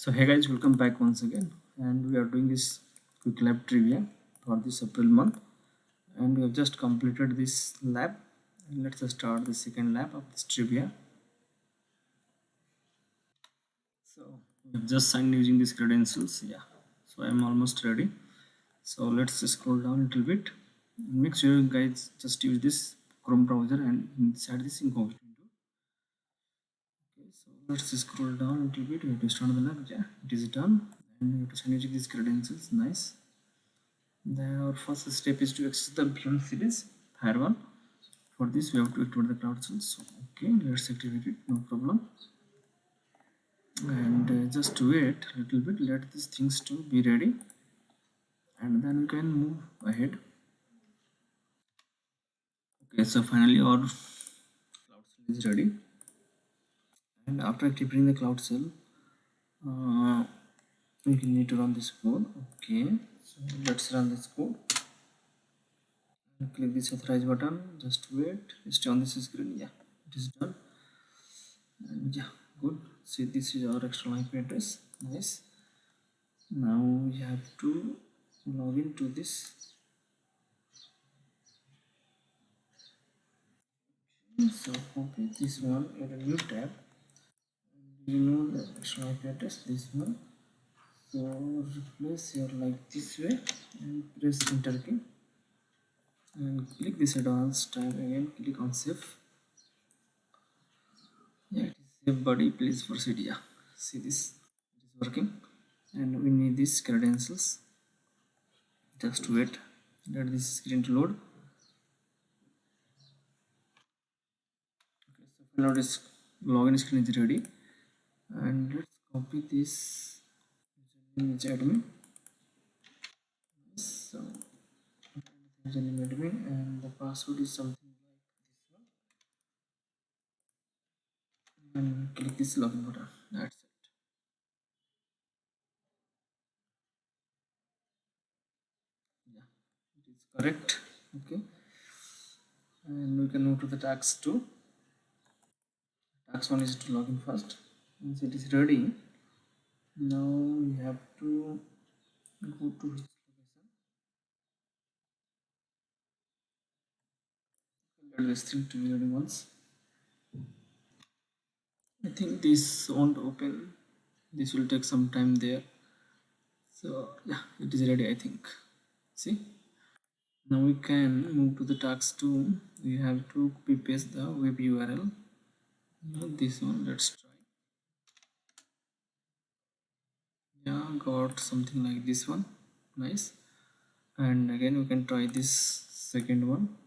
So hey guys, welcome back once again, and we are doing this quick lab trivia for this April month, and we have just completed this lab. And let's just start the second lab of this trivia. So we have just signed using these credentials. Yeah, so I'm almost ready. So let's just scroll down a little bit. Make sure you guys just use this Chrome browser and inside this incognito window. Okay, so let's just scroll down a little bit. We have to start the lab. Yeah, it is done, and we have to sign using these credentials. Nice. Then our first step is to access the beyond series higher one. For this we have to activate the cloud cells. So okay, let's activate it, no problem. And just wait a little bit, let these things to be ready, and then we can move ahead. Okay, so finally our cloud cell is ready, and after activating the cloud cell, uh, we need to run this code. Okay, so let's run this code. Click this authorize button, just wait, stay on this screen. Yeah, it is done. And yeah, good. See, this is our external IP address. Nice. Now we have to log into this. So copy this one in a new tab. You know the external IP address, this one. So replace here like this way and press enter key and click this advanced tab again. Click on save. Yeah, it is save buddy. Please proceed. Yeah, see this, it is working, and we need these credentials. Just wait, let this screen to load. Okay, so now this login screen is ready, and let's copy this username is admin. So username admin, and the password is something like this one, and click this login button. That's it. Yeah, it is correct. Okay, and we can move to the task 2. Task 1 is to login first. Once it is ready, now we have to go to his location. Let this thing to be ready once. I think this won't open. This will take some time there. So yeah, it is ready, I think. See, now we can move to the task 2. We have to copy paste the web URL. Now this one, let's try. Yeah, got something like this one. Nice. And again we can try this second one.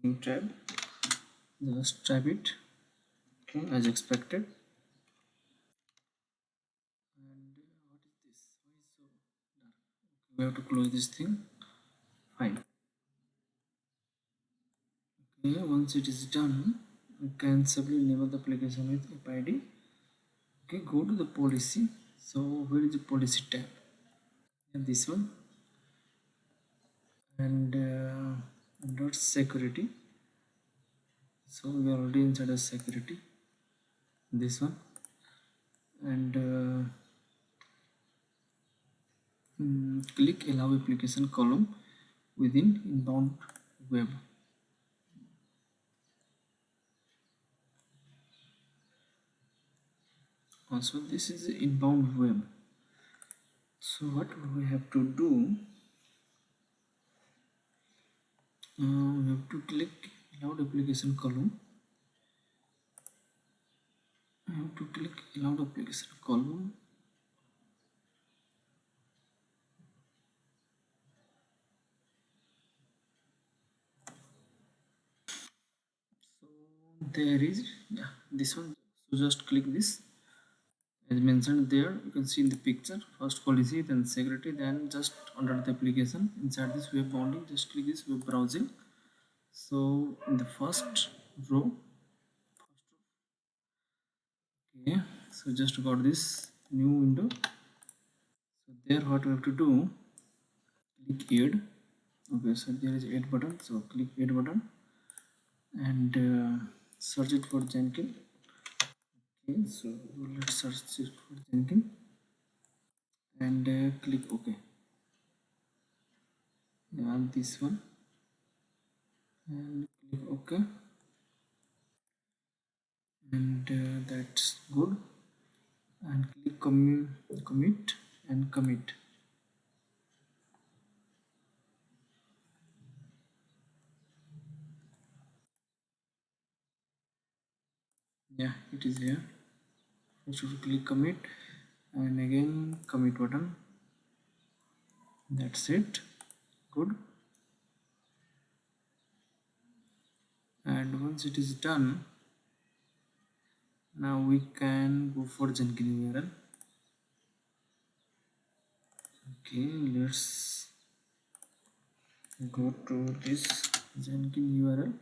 New tab. Just type it. Okay, as expected. And what is this? Why is so dark? Okay, we have to close this thing. Fine. Okay, once it is done, you can simply enable the application with app ID. Okay, go to the policy. So where is the policy tab? And this one, and under security. So we are already inside the security. This one, and click allow application column within inbound web. Also, this is inbound web. So what we have to do? We have to click allowed application column. I have to click allowed application column. So there is, yeah, this one. So just click this. As mentioned there, you can see in the picture, first policy, then security, then just under the application inside this web bounding, just click this web browsing. So in the first row, okay, so just got this new window. So there what we have to do, click add. Okay, so there is add button, so click add button and search it for Jenkins. Okay, so let's search it for Jenkins and click OK. Yeah, this one and click OK, and that's good. And click commit and commit. Yeah, it is here. You should click commit and again commit button. That's it. Good. And once it is done, now we can go for Jenkins URL. Okay, let's go to this Jenkins URL.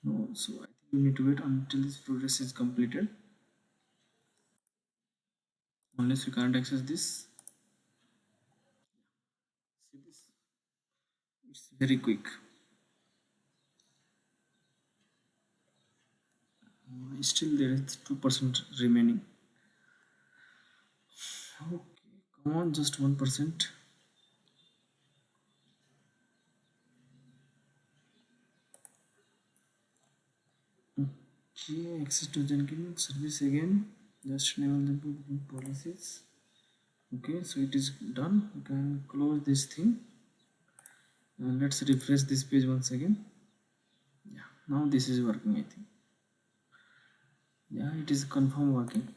No, so I think we need to wait until this progress is completed. Unless you can't access this, see this, it's very quick. Still there is 2% remaining. Okay, come on, just 1%. Okay, access to Jenkins service again. Just enable the booking policies. Okay, so it is done. You can close this thing. Let's refresh this page once again. Yeah, now this is working, I think. Yeah, it is confirm working.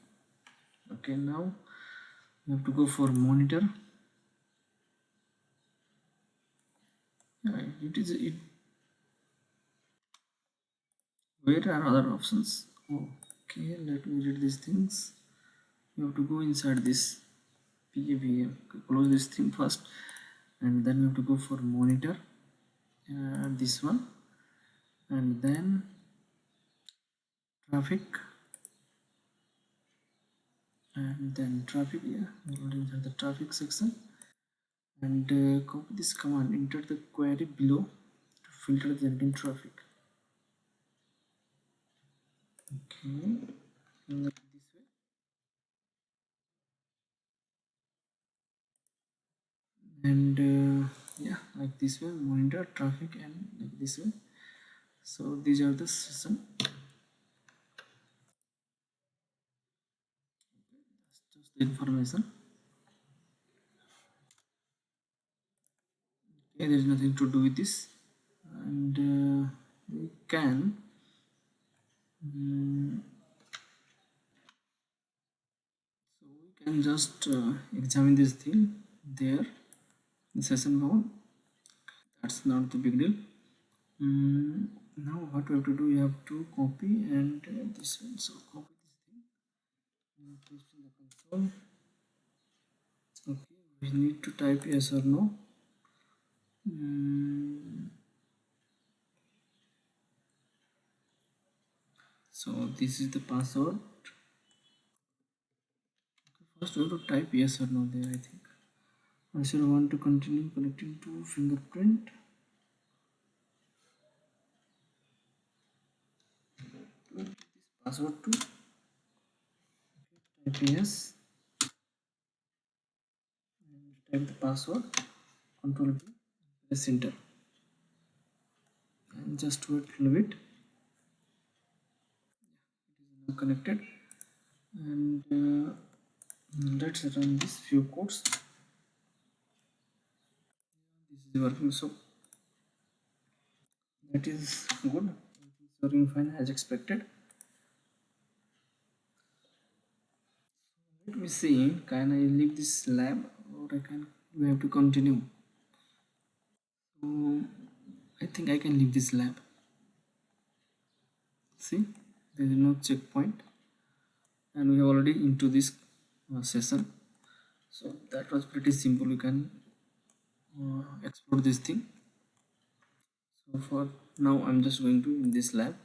Okay, now you have to go for monitor. Yeah, it. Where are other options? Okay, let me read these things. You have to go inside this PAVM. Close this thing first, and then you have to go for monitor. This one, and then traffic, and then traffic. Yeah, already inside the traffic section. And copy this command. Enter the query below to filter the Jenkins traffic. Okay, like this way. And yeah, like this way, monitor traffic and like this way. So these are the session. That's just the information. Okay, there is nothing to do with this, and we can so we can just examine this thing there in session mode. That's not the big deal. Now what we have to do, you have to copy and this one. So copy this thing and paste in the console. Okay, we need to type yes or no. So this is the password. First we have to type yes or no there, I think. I should want to continue connecting to fingerprint. This password to type yes and type the password. Control B, press enter and just wait a little bit. It is now connected, and let's run this few codes. This is working, so that is good. It's working fine as expected. Let me see, can I leave this lab or we have to continue? So I think I can leave this lab. See, there is no checkpoint and we are already into this session. So that was pretty simple. You can explore this thing. So for now I'm just going to in this lab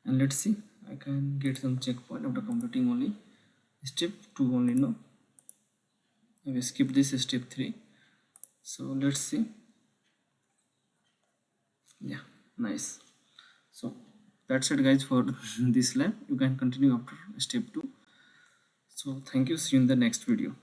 and let's see, I can get some checkpoint after completing only step 2 only. No, I will skip this step 3. So let's see. Yeah, nice. So that's it guys for this lab. You can continue after step 2. So thank you, see you in the next video.